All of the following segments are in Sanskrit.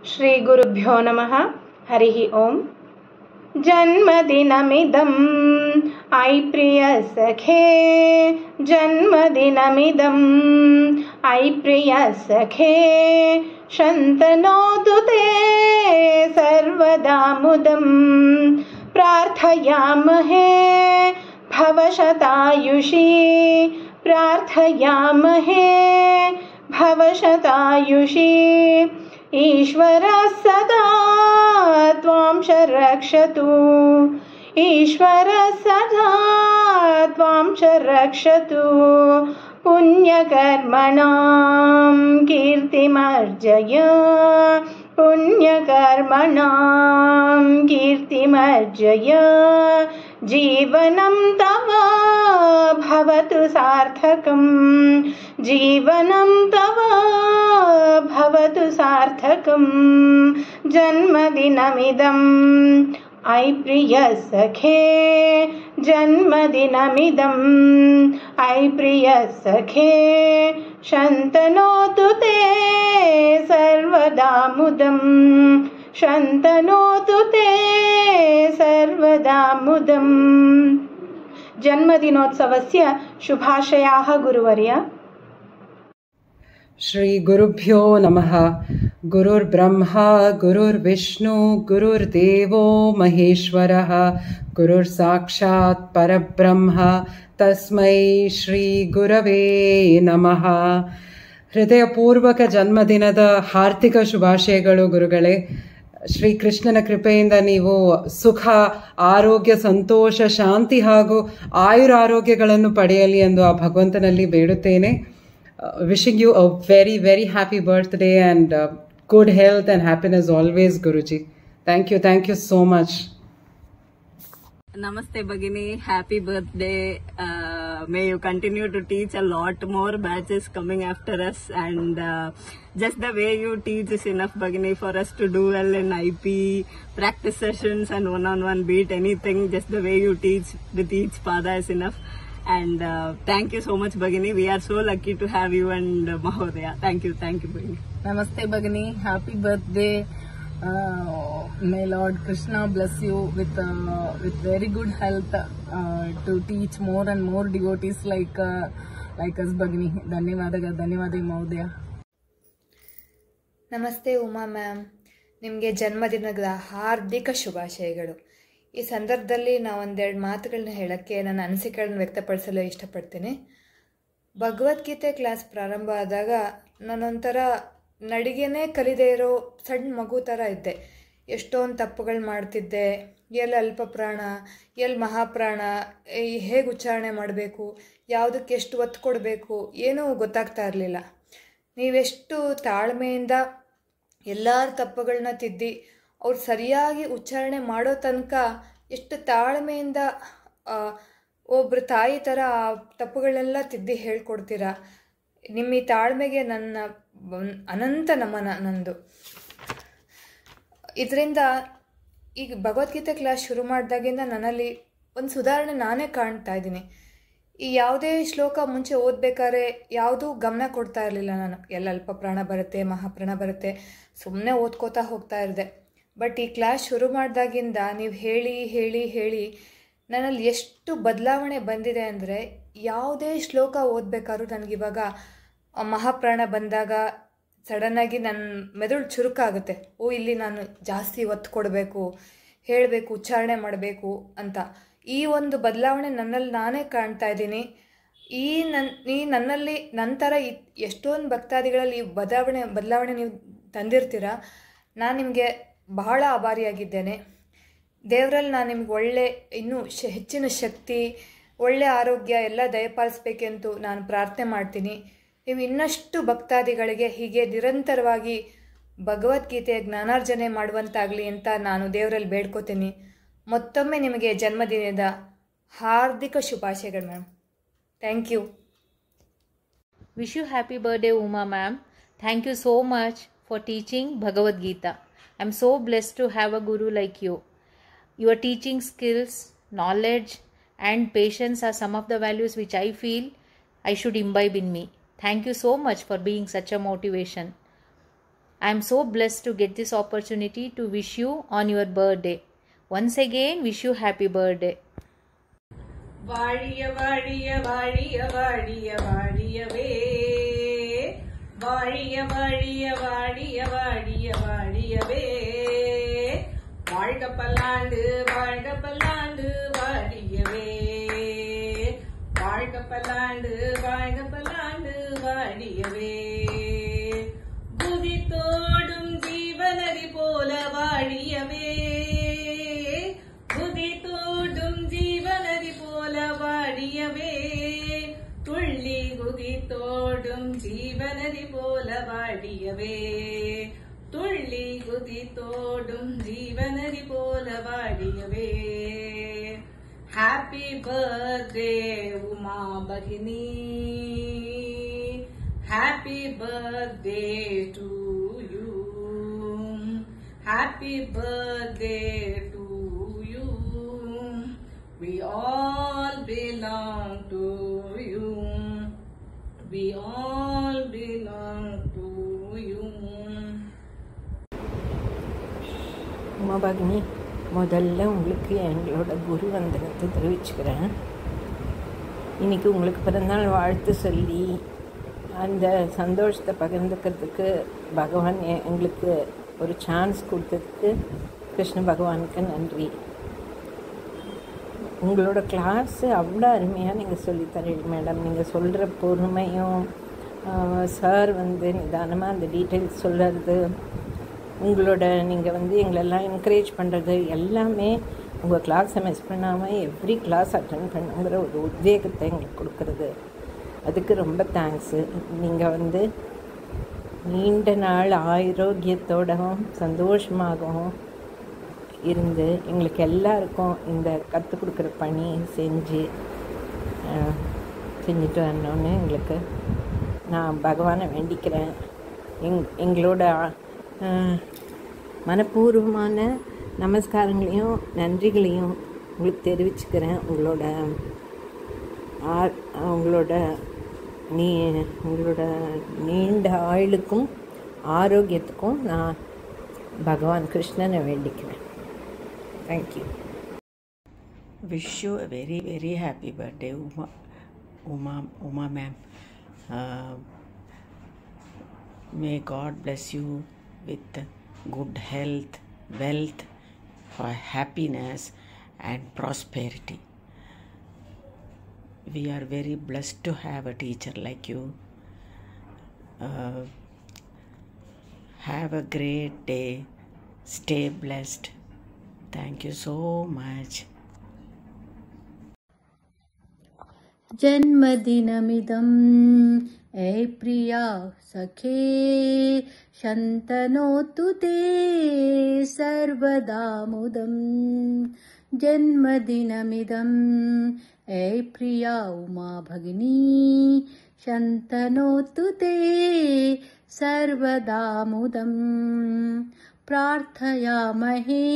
ಶ್ರೀ ಗುರುಭ್ಯೋ ನಮಃ. ಹರಿ ಓಂ. ಜನ್ಮದಿನಮಿದಂ ಐ ಪ್ರಿಯ ಸಖೇ, ಜನ್ಮದಿನಮಿದಂ ಐ ಪ್ರಿಯ ಸಖೇ, ಶಂತನೋತು ತೇ ಸರ್ವದಾ ಮುದಂ, ಪ್ರಾರ್ಥಯಾಮಹೇ ಭವಶತಾಯುಷಿ, ಪ್ರಾರ್ಥಯಾಮಹೇ ಭವಶತಾಯುಷಿ. ಈಶ್ವರ ಸದಾ ತ್ವಾಂ ರಕ್ಷತು, ಈಶ್ವರ ಸದಾ ತ್ವಾಂ ರಕ್ಷತು. ಪುಣ್ಯಕರ್ಮಣಾಂ ಕೀರ್ತಿಮರ್ಜಯ, ಪುಣ್ಯಕರ್ಮಣಾಂ ಕೀರ್ತಿಮರ್ಜಯ. ಜೀವನಂ ತವ ಭವತು ಸಾರ್ಥಕಂ, ಜೀವನಂ ತವ ಭವತು ಸಾರ್ಥಕಂ. ಜನ್ಮದಿನಮಿದಂ ಐ ಪ್ರಿಯ ಸಖೇ, ಜನ್ಮದಿನಮಿದಂ ಐ ಪ್ರಿಯ ಸಖೇ, ಶಂತನೋತು ತೇ ಸರ್ವದಾ ಮುದಂ, ಶಂತನೋತು ತೇ ಸರ್ವದಾ ಮುದಂ. ಜನ್ಮದಿನೋತ್ಸವಸ್ಯ ಶುಭಾಶಯಾಃ ಗುರುವರ್ಯ. ಶ್ರೀ ಗುರುಭ್ಯೋ ನಮಃ. ಗುರುರ್ಬ್ರಹ್ಮ ಗುರುರ್ವಿಷ್ಣು ಗುರುರ್ದೇವೋ ಮಹೇಶ್ವರಃ, ಗುರುರ್ ಸಾಕ್ಷಾತ್ ಪರಬ್ರಹ್ಮ ತಸ್ಮೈ ಶ್ರೀ ಗುರವೇ ನಮಃ. ಹೃದಯಪೂರ್ವಕ ಜನ್ಮದಿನದ ಹಾರ್ದಿಕ ಶುಭಾಶಯಗಳು ಗುರುಗಳೇ. ಶ್ರೀಕೃಷ್ಣನ ಕೃಪೆಯಿಂದ ನೀವು ಸುಖ, ಆರೋಗ್ಯ, ಸಂತೋಷ, ಶಾಂತಿ ಹಾಗೂ ಆಯುರಾರೋಗ್ಯಗಳನ್ನು ಪಡೆಯಲಿ ಎಂದು ಆ ಭಗವಂತನಲ್ಲಿ ಬೇಡುತ್ತೇನೆ. Wishing you a very, very happy birthday and good health and happiness always, Guruji. Thank you so much. Namaste Bhagini, happy birthday. May you continue to teach a lot more batches coming after us, and just the way you teach is enough, Bhagini, for us to do well in IP, practice sessions and one-on-one beat anything. Just the way you teach with each pada is enough. And thank you so much, Bhagini. We are so lucky to have you and Mahodaya. Thank you, Bhagini. Namaste, Bhagini. Happy birthday. May Lord Krishna bless you with very good health to teach more and more devotees like us, Bhagini. ಧನ್ಯವಾದ Mahodaya. ನಮಸ್ತೆ ಉಮಾ ಮ್ಯಾಮ್, ನಿಮಗೆ ಜನ್ಮದಿನದ ಹಾರ್ದಿಕ ಶುಭಾಶಯಗಳು. ಈ ಸಂದರ್ಭದಲ್ಲಿ ನಾವು ಒಂದೆರಡು ಮಾತುಗಳನ್ನ ಹೇಳೋಕ್ಕೆ ನನ್ನ ಅನಿಸಿಕೆಗಳನ್ನ ವ್ಯಕ್ತಪಡಿಸಲು ಇಷ್ಟಪಡ್ತೀನಿ. ಭಗವದ್ಗೀತೆ ಕ್ಲಾಸ್ ಪ್ರಾರಂಭ ಆದಾಗ ನಾನೊಂಥರ ನಡಿಗೆನೇ ಕಲಿದೇ ಇರೋ ಸಣ್ಣ ಮಗು ಥರ ಇದ್ದೆ. ಎಷ್ಟೊಂದು ತಪ್ಪುಗಳು ಮಾಡ್ತಿದ್ದೆ. ಎಲ್ಲಿ ಅಲ್ಪ ಪ್ರಾಣ, ಎಲ್ಲಿ ಮಹಾಪ್ರಾಣ, ಹೇಗೆ ಉಚ್ಚಾರಣೆ ಮಾಡಬೇಕು, ಯಾವುದಕ್ಕೆ ಎಷ್ಟು ಒತ್ತು ಕೊಡಬೇಕು, ಏನೂ ಗೊತ್ತಾಗ್ತಾ ಇರಲಿಲ್ಲ. ನೀವೆಷ್ಟು ತಾಳ್ಮೆಯಿಂದ ಎಲ್ಲರ ತಪ್ಪುಗಳನ್ನ ತಿದ್ದಿ ಅವ್ರು ಸರಿಯಾಗಿ ಉಚ್ಚಾರಣೆ ಮಾಡೋ ತನಕ ಎಷ್ಟು ತಾಳ್ಮೆಯಿಂದ ಒಬ್ಬರು ತಾಯಿ ಥರ ಆ ತಪ್ಪುಗಳೆಲ್ಲ ತಿದ್ದಿ ಹೇಳ್ಕೊಡ್ತೀರಾ. ನಿಮ್ಮ ಈ ತಾಳ್ಮೆಗೆ ನನ್ನ ಅನಂತ ನಮನ ನಂದು. ಇದರಿಂದ ಈಗ ಭಗವದ್ಗೀತೆ ಕ್ಲಾಸ್ ಶುರು ಮಾಡಿದಾಗಿಂದ ನನ್ನಲ್ಲಿ ಒಂದು ಸುಧಾರಣೆ ನಾನೇ ಕಾಣ್ತಾ ಇದ್ದೀನಿ. ಈ ಯಾವುದೇ ಶ್ಲೋಕ ಮುಂಚೆ ಓದಬೇಕಾದ್ರೆ ಯಾವುದೂ ಗಮನ ಕೊಡ್ತಾ ಇರಲಿಲ್ಲ ನಾನು. ಎಲ್ಲ ಅಲ್ಪ ಪ್ರಾಣ ಬರುತ್ತೆ, ಮಹಾಪ್ರಾಣ ಬರುತ್ತೆ, ಸುಮ್ಮನೆ ಓದ್ಕೋತಾ ಹೋಗ್ತಾ ಇದ್ದೆ. ಬಟ್ ಈ ಕ್ಲಾಸ್ ಶುರು ಮಾಡಿದಾಗಿಂದ ನೀವು ಹೇಳಿ ಹೇಳಿ ಹೇಳಿ ನನ್ನಲ್ಲಿ ಎಷ್ಟು ಬದಲಾವಣೆ ಬಂದಿದೆ ಅಂದರೆ, ಯಾವುದೇ ಶ್ಲೋಕ ಓದಬೇಕಾದ್ರೂ ನನಗಿವಾಗ ಮಹಾಪ್ರಾಣ ಬಂದಾಗ ಸಡನ್ನಾಗಿ ನನ್ನ ಮೆದುಳು ಚುರುಕಾಗುತ್ತೆ. ಇಲ್ಲಿ ನಾನು ಜಾಸ್ತಿ ಒತ್ತು ಕೊಡಬೇಕು, ಹೇಳಬೇಕು, ಉಚ್ಚಾರಣೆ ಮಾಡಬೇಕು ಅಂತ. ಈ ಒಂದು ಬದಲಾವಣೆ ನನ್ನಲ್ಲಿ ನಾನೇ ಕಾಣ್ತಾ ಇದ್ದೀನಿ. ಈ ನನ್ನಲ್ಲಿ ನಂತರ ಎಷ್ಟೊಂದು ಭಕ್ತಾದಿಗಳಲ್ಲಿ ಈ ಬದಲಾವಣೆ ನೀವು ತಂದಿರ್ತೀರ. ನಾನು ನಿಮಗೆ ಬಹಳ ಆಭಾರಿಯಾಗಿದ್ದೇನೆ. ದೇವರಲ್ಲಿ ನಾನು ನಿಮ್ಗೆ ಇನ್ನೂ ಹೆಚ್ಚಿನ ಶಕ್ತಿ, ಒಳ್ಳೆ ಆರೋಗ್ಯ ಎಲ್ಲ ದಯಪಾಲಿಸ್ಬೇಕೆಂದು ನಾನು ಪ್ರಾರ್ಥನೆ ಮಾಡ್ತೀನಿ. ನೀವು ಇನ್ನಷ್ಟು ಭಕ್ತಾದಿಗಳಿಗೆ ಹೀಗೆ ನಿರಂತರವಾಗಿ ಭಗವದ್ಗೀತೆಯ ಜ್ಞಾನಾರ್ಜನೆ ಮಾಡುವಂತಾಗಲಿ ಅಂತ ನಾನು ದೇವರಲ್ಲಿ ಬೇಡ್ಕೋತೀನಿ. ಮತ್ತೊಮ್ಮೆ ನಿಮಗೆ ಜನ್ಮದಿನದ ಹಾರ್ದಿಕ ಶುಭಾಶಯಗಳು ma'am. Thank you. Wish you happy birthday, Uma ma'am. Thank you so much for teaching Bhagavad Gita. I'm so blessed to have a guru like you. Your teaching skills, knowledge and patience are some of the values which I feel I should imbibe in me. Thank you so much for being such a motivation. I am so blessed to get this opportunity to wish you on your birthday. Once again, wish you happy birthday. வாழிய வாழிய வாழிய வாழிய வாழியவே வாழிய வாழிய வாழிய வாழிய வாழியவே வாழ்க பல்லாண்டு வாழியவே வாழ்க பல்லாண்டு வாழியவே குதித்தோடும் ஜீவனதி போல வாழியவே குதித்தோடும் ஜீவனதி போல வாழியவே துள்ளி குதித்தோடும் ஜீவனதி போல வாழியவே துள்ளி குதித்தோடும் ஜீவனதி போல வாழியவே ஹாப்பி பர்த்டே உமா பகினி happy birthday to you happy birthday to you we all belong to you we all belong to you Uma பகினி, முதல்ல உங்களுக்கு எங்களோட குரு வந்தனத்தை தெரிவிச்சுக்கிறேன். இன்றைக்கி உங்களுக்கு பிறந்தநாள் வாழ்த்து சொல்லி அந்த சந்தோஷத்தை பகிர்ந்துக்கிறதுக்கு பகவான் எங்களுக்கு ஒரு சான்ஸ் கொடுத்ததுக்கு கிருஷ்ண பகவானுக்கு நன்றி. உங்களோட கிளாஸு அவ்வளோ அருமையாக நீங்கள் சொல்லித்தரீங்க மேடம். நீங்கள் சொல்கிற பொறுமையும் சார் நிதானமாக அந்த டீட்டெயில்ஸ் சொல்கிறது, உங்களோட நீங்கள் எங்களெல்லாம் என்கரேஜ் பண்ணுறது எல்லாமே உங்கள் கிளாஸை மிஸ் பண்ணாமல் எவ்ரி கிளாஸ் அட்டென்ட் பண்ணுங்கிற ஒரு உத்வேகத்தை எங்களுக்கு கொடுக்குறது. அதுக்கு ரொம்ப தேங்க்ஸு. நீங்கள் நீண்ட நாள் ஆரோக்கியத்தோடவும் சந்தோஷமாகவும் இருந்து எங்களுக்கு எல்லாருக்கும் இந்த கற்றுக் கொடுக்குற பணி செஞ்சுட்டு வரணுன்னு எங்களுக்கு நான் பகவானை வேண்டிக்கிறேன். எங்களோட மனப்பூர்வமான நமஸ்காரங்களையும் நன்றிகளையும் உங்களுக்கு தெரிவிச்சுக்கிறேன். உங்களோட நீண்ட ஆயுளுக்கும் ஆரோக்கியத்துக்கும் நான் பகவான் கிருஷ்ணனை வேண்டிக்கிறேன். Thank you. Wish you a very, very happy birthday, Uma ma'am. May God bless you with good health, wealth, happiness and prosperity. We are very blessed to have a teacher like you. Have a great day. Stay blessed. Thank you so much. जन्मदिनमिदं ए प्रिया सखे शन्तनोतु ते सर्वदा मुदम् जन्मदिनमिदं ए प्रिया उमा भगिनी शन्तनोतु ते सर्वदा मुदम् प्रार्थयामहे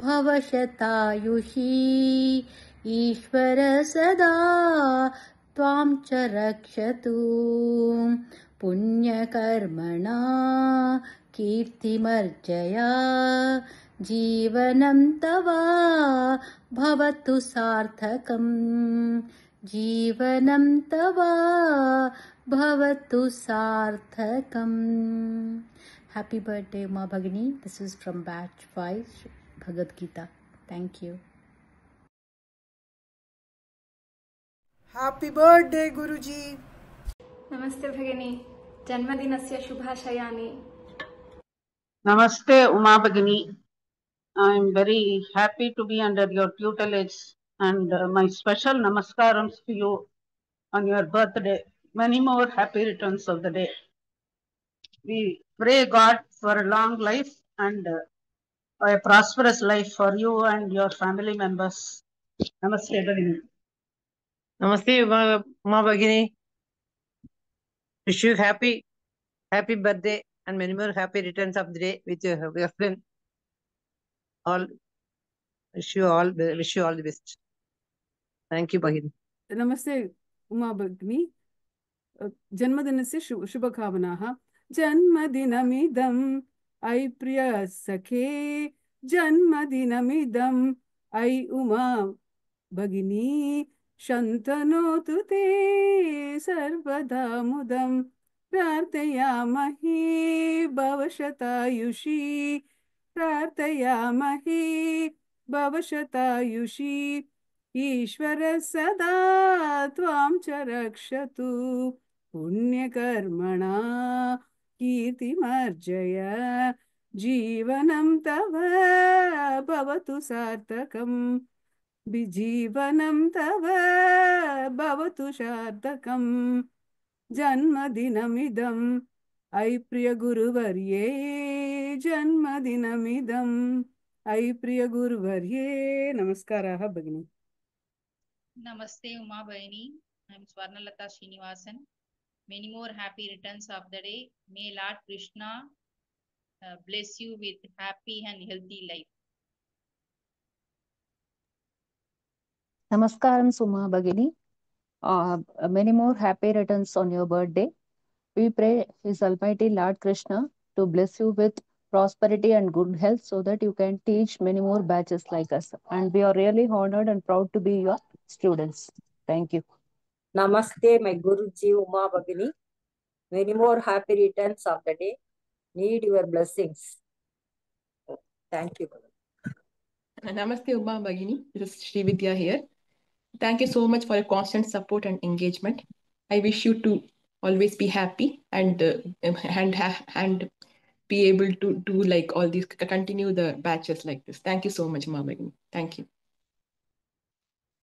भवशतायुषी ईश्वर सदा त्वां च रक्षतु पुण्यकर्मणा कीर्तिमर्जया जीवनं तव भवतु सार्थकम् जीवनं तव भवतु सार्थकम्. Happy birthday Uma Bhagini. This is from batch 5 Bhagavad Gita. Thank you. Happy birthday Guruji. नमस्ते भगिनी, जन्मदिनस्य शुभाशयानि. Namaste Uma Bhagini. I am very happy to be under your tutelage and my special namaskarams to you on your birthday. Many more happy returns of the day. We pray God for a long life and a prosperous life for you and your family members. Namaste Bhagini. Namaste Uma Bhagini. Wish you happy birthday and many more happy returns of the day with your friend. All wish you all the best. Thank you Bhagini. नमस्ते उमा भगिनी, जन्मदिनस्य शुभकामनाः. जन्मदिनमिदम् ऐ प्रिय सखे जन्मदिनमिदम् ऐ उमा भगिनी शन्तनोतु ते सर्वदा मुदं प्रार्थयामहे भवशतायुषी प्रार्थयामहे भवशतायुषी ईश्वर सदा त्वां च रक्षतु पुण्यकर्मणा कीर्तिमर्जय जीवनं तव भवतु सार्थकम् जीवनं तव भवतु सार्थकम् जन्मदिनमिदम् ऐ प्रिय गुरुवर्ये जन्मदिनमिदम् ऐ प्रिय गुरुवर्ये नमस्काराः भगिनी Namaste Uma Bhaini. I am Swarnalata Srinivasan. Many more happy returns of the day. May Lord Krishna bless you with happy and healthy life. Namaskaram Suma Bhagini. Many more happy returns on your birthday. We pray His Almighty Lord Krishna to bless you with prosperity and good health so that you can teach many more batches like us. And we are really honored and proud to be your students. Thank you. Namaste, my Guruji Uma Bhagini. Many more happy returns of the day. Need your blessings. Thank you. Namaste Uma Bhagini. This is Sri Vidya here. Thank you so much for your constant support and engagement. I wish you to always be happy and be able to do like all these, continue the batches like this. Thank you so much, Uma Bhagini. Thank you.